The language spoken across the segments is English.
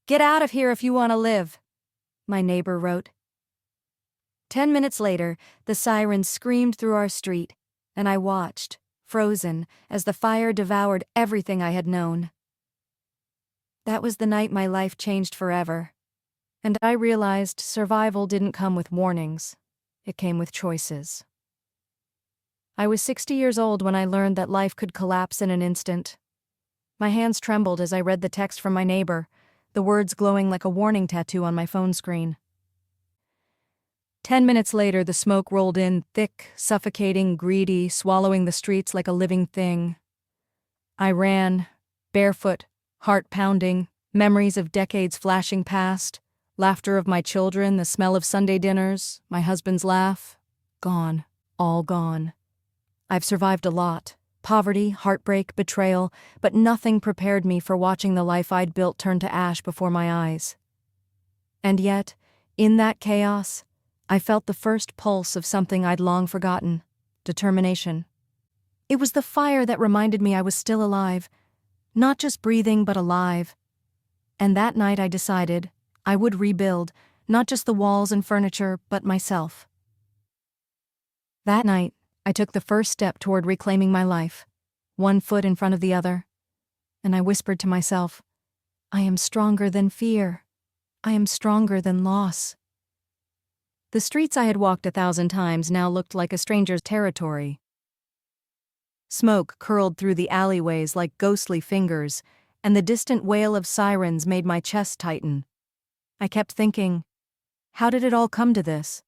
"Get out of here if you want to live," my neighbor wrote. 10 minutes later, the sirens screamed through our street, and I watched, frozen, as the fire devoured everything I had known. That was the night my life changed forever, and I realized survival didn't come with warnings. It came with choices. I was 60 years old when I learned that life could collapse in an instant. My hands trembled as I read the text from my neighbor, the words glowing like a warning tattoo on my phone screen. 10 minutes later, the smoke rolled in, thick, suffocating, greedy, swallowing the streets like a living thing. I ran, barefoot, heart pounding, memories of decades flashing past, laughter of my children, the smell of Sunday dinners, my husband's laugh. Gone, all gone. I've survived a lot. Poverty, heartbreak, betrayal, but nothing prepared me for watching the life I'd built turn to ash before my eyes. And yet, in that chaos, I felt the first pulse of something I'd long forgotten: determination. It was the fire that reminded me I was still alive, not just breathing but alive. And that night I decided I would rebuild, not just the walls and furniture, but myself. That night, I took the first step toward reclaiming my life, one foot in front of the other, and I whispered to myself, I am stronger than fear. I am stronger than loss. The streets I had walked 1,000 times now looked like a stranger's territory. Smoke curled through the alleyways like ghostly fingers, and the distant wail of sirens made my chest tighten. I kept thinking, how did it all come to this?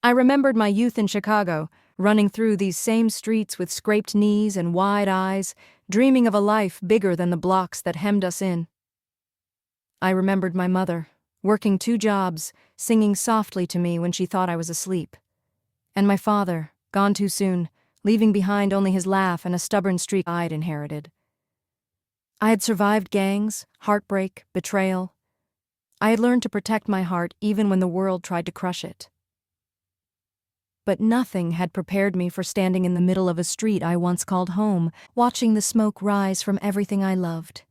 I remembered my youth in Chicago, running through these same streets with scraped knees and wide eyes, dreaming of a life bigger than the blocks that hemmed us in. I remembered my mother, working 2 jobs, singing softly to me when she thought I was asleep. And my father, gone too soon, leaving behind only his laugh and a stubborn streak I'd inherited. I had survived gangs, heartbreak, betrayal. I had learned to protect my heart even when the world tried to crush it. But nothing had prepared me for standing in the middle of a street I once called home, watching the smoke rise from everything I loved.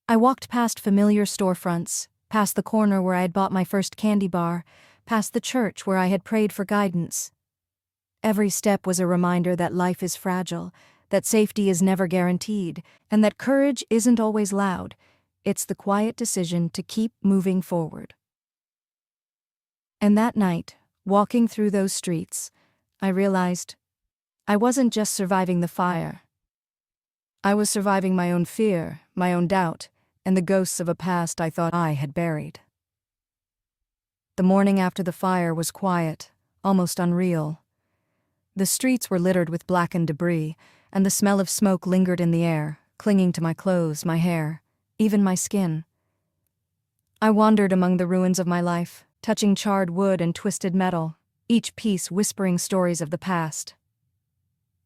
I walked past familiar storefronts, past the corner where I had bought my first candy bar, past the church where I had prayed for guidance. Every step was a reminder that life is fragile, that safety is never guaranteed, and that courage isn't always loud. It's the quiet decision to keep moving forward. And that night, walking through those streets, I realized I wasn't just surviving the fire. I was surviving my own fear, my own doubt, and the ghosts of a past I thought I had buried. The morning after the fire was quiet, almost unreal. The streets were littered with blackened debris, and the smell of smoke lingered in the air, clinging to my clothes, my hair, even my skin. I wandered among the ruins of my life, touching charred wood and twisted metal, each piece whispering stories of the past.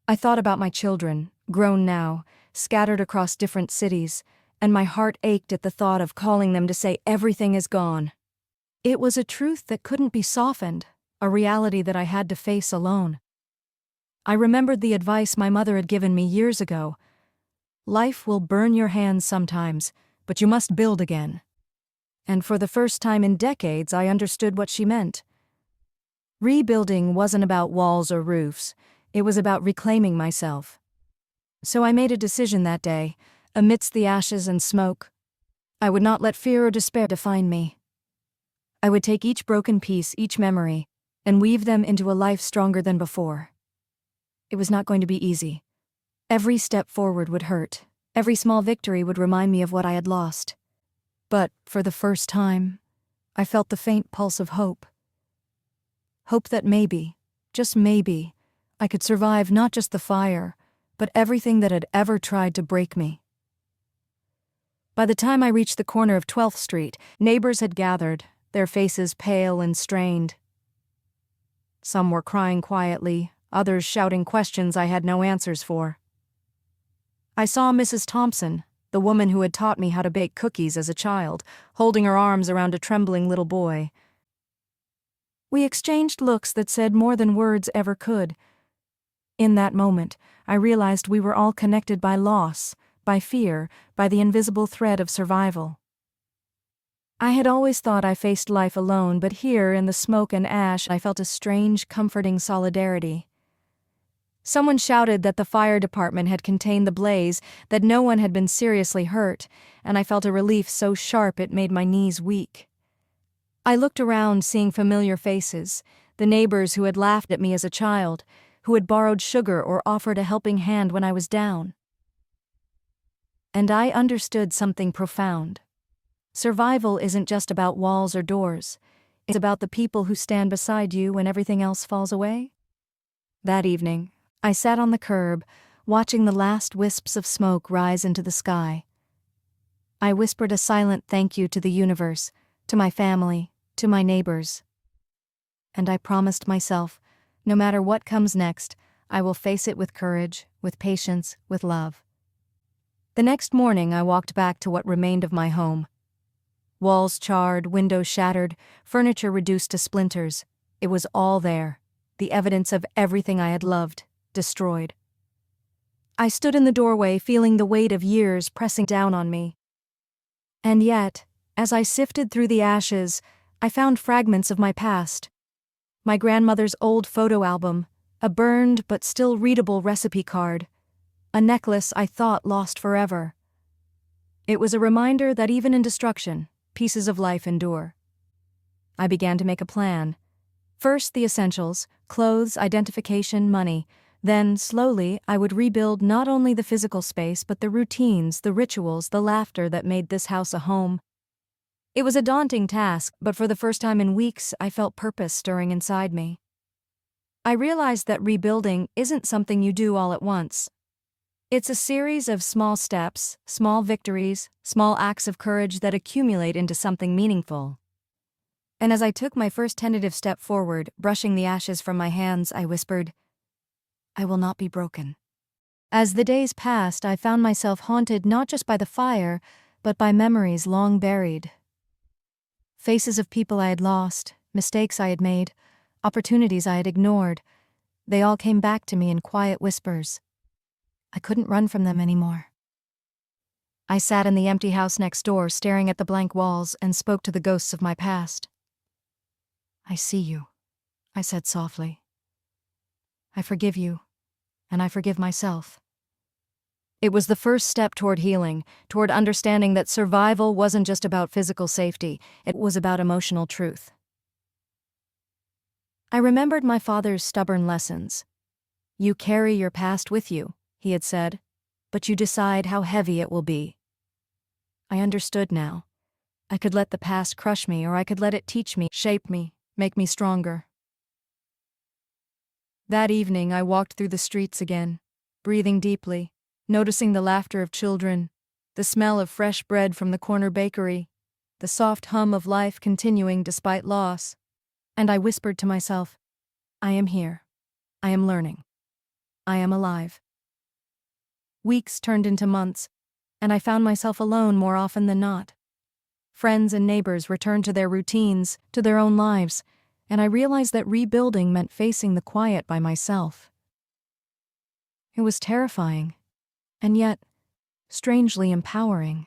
I thought about my children, grown now, scattered across different cities, and my heart ached at the thought of calling them to say everything is gone. It was a truth that couldn't be softened, a reality that I had to face alone. I remembered the advice my mother had given me years ago. Life will burn your hands sometimes, but you must build again. And for the first time in decades, I understood what she meant. Rebuilding wasn't about walls or roofs. It was about reclaiming myself. So I made a decision that day, amidst the ashes and smoke. I would not let fear or despair define me. I would take each broken piece, each memory, and weave them into a life stronger than before. It was not going to be easy. Every step forward would hurt. Every small victory would remind me of what I had lost. But, for the first time, I felt the faint pulse of hope. Hope that maybe, just maybe, I could survive not just the fire, but everything that had ever tried to break me. By the time I reached the corner of 12th Street, neighbors had gathered, their faces pale and strained. Some were crying quietly, others shouting questions I had no answers for. I saw Mrs. Thompson, the woman who had taught me how to bake cookies as a child, holding her arms around a trembling little boy. We exchanged looks that said more than words ever could. In that moment, I realized we were all connected by loss, by fear, by the invisible thread of survival. I had always thought I faced life alone, but here, in the smoke and ash, I felt a strange, comforting solidarity. Someone shouted that the fire department had contained the blaze, that no one had been seriously hurt, and I felt a relief so sharp it made my knees weak. I looked around, seeing familiar faces, the neighbors who had laughed at me as a child, who had borrowed sugar or offered a helping hand when I was down. And I understood something profound. Survival isn't just about walls or doors. It's about the people who stand beside you when everything else falls away. That evening, I sat on the curb, watching the last wisps of smoke rise into the sky. I whispered a silent thank you to the universe, to my family, to my neighbors. And I promised myself, no matter what comes next, I will face it with courage, with patience, with love. The next morning, I walked back to what remained of my home. Walls charred, windows shattered, furniture reduced to splinters. It was all there, the evidence of everything I had loved, destroyed. I stood in the doorway, feeling the weight of years pressing down on me. And yet, as I sifted through the ashes, I found fragments of my past. My grandmother's old photo album, a burned but still readable recipe card, a necklace I thought lost forever. It was a reminder that even in destruction, pieces of life endure. I began to make a plan. First, the essentials: clothes, identification, money. Then, slowly, I would rebuild not only the physical space but the routines, the rituals, the laughter that made this house a home. It was a daunting task, but for the first time in weeks, I felt purpose stirring inside me. I realized that rebuilding isn't something you do all at once. It's a series of small steps, small victories, small acts of courage that accumulate into something meaningful. And as I took my first tentative step forward, brushing the ashes from my hands, I whispered, "I will not be broken." As the days passed, I found myself haunted not just by the fire, but by memories long buried. Faces of people I had lost, mistakes I had made, opportunities I had ignored, they all came back to me in quiet whispers. I couldn't run from them anymore. I sat in the empty house next door, staring at the blank walls, and spoke to the ghosts of my past. "I see you," I said softly. "I forgive you, and I forgive myself." It was the first step toward healing, toward understanding that survival wasn't just about physical safety, it was about emotional truth. I remembered my father's stubborn lessons. "You carry your past with you," he had said, "but you decide how heavy it will be." I understood now. I could let the past crush me, or I could let it teach me, shape me, make me stronger. That evening, I walked through the streets again, breathing deeply, noticing the laughter of children, the smell of fresh bread from the corner bakery, the soft hum of life continuing despite loss. And I whispered to myself, "I am here. I am learning. I am alive." Weeks turned into months, and I found myself alone more often than not. Friends and neighbors returned to their routines, to their own lives, and I realized that rebuilding meant facing the quiet by myself. It was terrifying, and yet strangely empowering.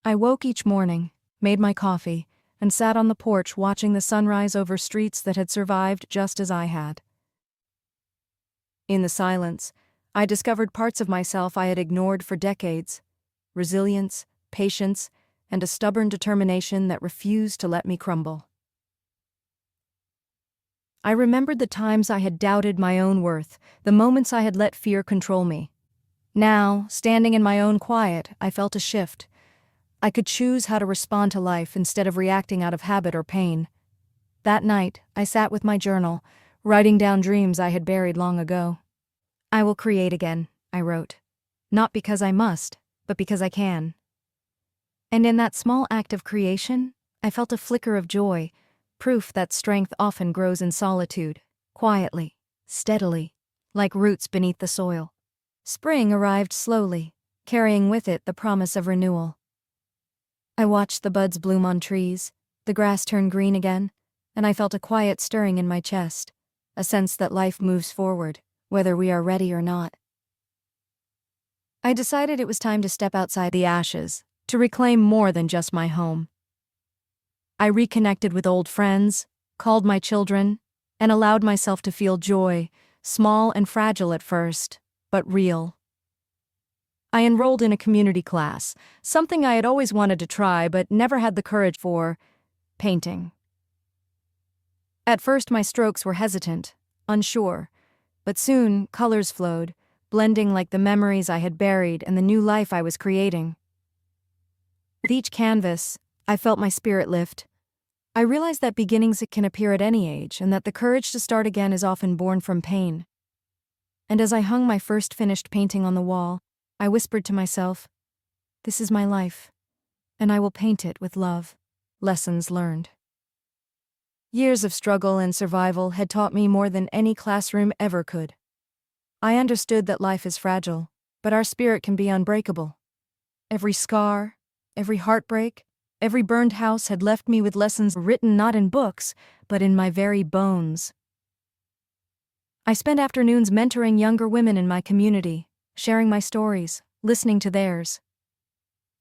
I woke each morning, made my coffee, and sat on the porch watching the sunrise over streets that had survived just as I had. In the silence, I discovered parts of myself I had ignored for decades: resilience, patience, and a stubborn determination that refused to let me crumble. I remembered the times I had doubted my own worth, the moments I had let fear control me. Now, standing in my own quiet, I felt a shift. I could choose how to respond to life instead of reacting out of habit or pain. That night, I sat with my journal, writing down dreams I had buried long ago. "I will create again," I wrote. "Not because I must, but because I can." And in that small act of creation, I felt a flicker of joy, proof that strength often grows in solitude, quietly, steadily, like roots beneath the soil. Spring arrived slowly, carrying with it the promise of renewal. I watched the buds bloom on trees, the grass turn green again, and I felt a quiet stirring in my chest, a sense that life moves forward, whether we are ready or not. I decided it was time to step outside the ashes, to reclaim more than just my home. I reconnected with old friends, called my children, and allowed myself to feel joy, small and fragile at first, but real. I enrolled in a community class, something I had always wanted to try but never had the courage for: painting. At first my strokes were hesitant, unsure, but soon colors flowed, blending like the memories I had buried and the new life I was creating. With each canvas, I felt my spirit lift. I realized that beginnings can appear at any age and that the courage to start again is often born from pain. And as I hung my first finished painting on the wall, I whispered to myself, "This is my life, and I will paint it with love." Lessons learned. Years of struggle and survival had taught me more than any classroom ever could. I understood that life is fragile, but our spirit can be unbreakable. Every scar, every heartbreak, every burned house had left me with lessons written not in books, but in my very bones. I spent afternoons mentoring younger women in my community, sharing my stories, listening to theirs.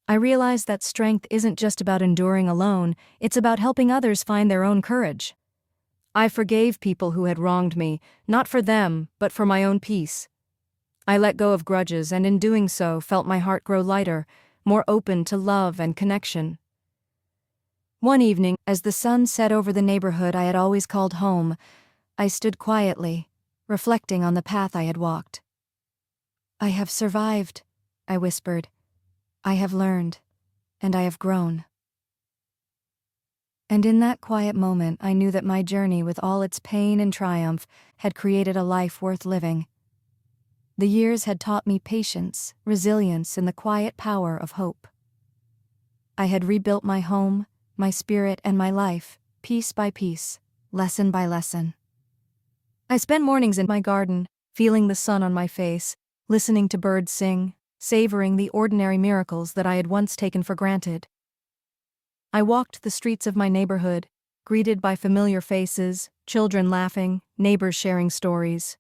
I realized that strength isn't just about enduring alone, it's about helping others find their own courage. I forgave people who had wronged me, not for them, but for my own peace. I let go of grudges and in doing so felt my heart grow lighter, more open to love and connection. One evening, as the sun set over the neighborhood I had always called home, I stood quietly, reflecting on the path I had walked. "I have survived," I whispered. "I have learned, and I have grown." And in that quiet moment, I knew that my journey, with all its pain and triumph, had created a life worth living. The years had taught me patience, resilience, and the quiet power of hope. I had rebuilt my home, my spirit, and my life, piece by piece, lesson by lesson. I spent mornings in my garden, feeling the sun on my face, listening to birds sing, savoring the ordinary miracles that I had once taken for granted. I walked the streets of my neighborhood, greeted by familiar faces, children laughing, neighbors sharing stories.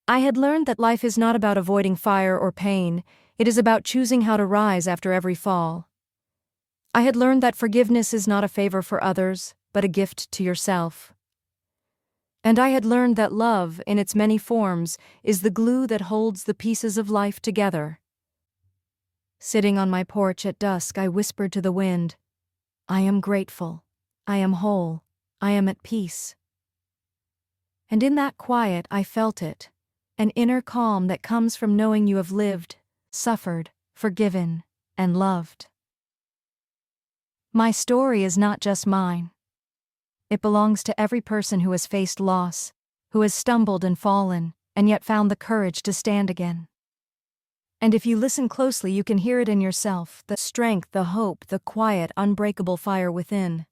I had learned that life is not about avoiding fire or pain, it is about choosing how to rise after every fall. I had learned that forgiveness is not a favor for others, but a gift to yourself. And I had learned that love, in its many forms, is the glue that holds the pieces of life together. Sitting on my porch at dusk, I whispered to the wind, "I am grateful. I am whole. I am at peace." And in that quiet, I felt it, an inner calm that comes from knowing you have lived, suffered, forgiven, and loved. My story is not just mine. It belongs to every person who has faced loss, who has stumbled and fallen, and yet found the courage to stand again. And if you listen closely, you can hear it in yourself, the strength, the hope, the quiet, unbreakable fire within.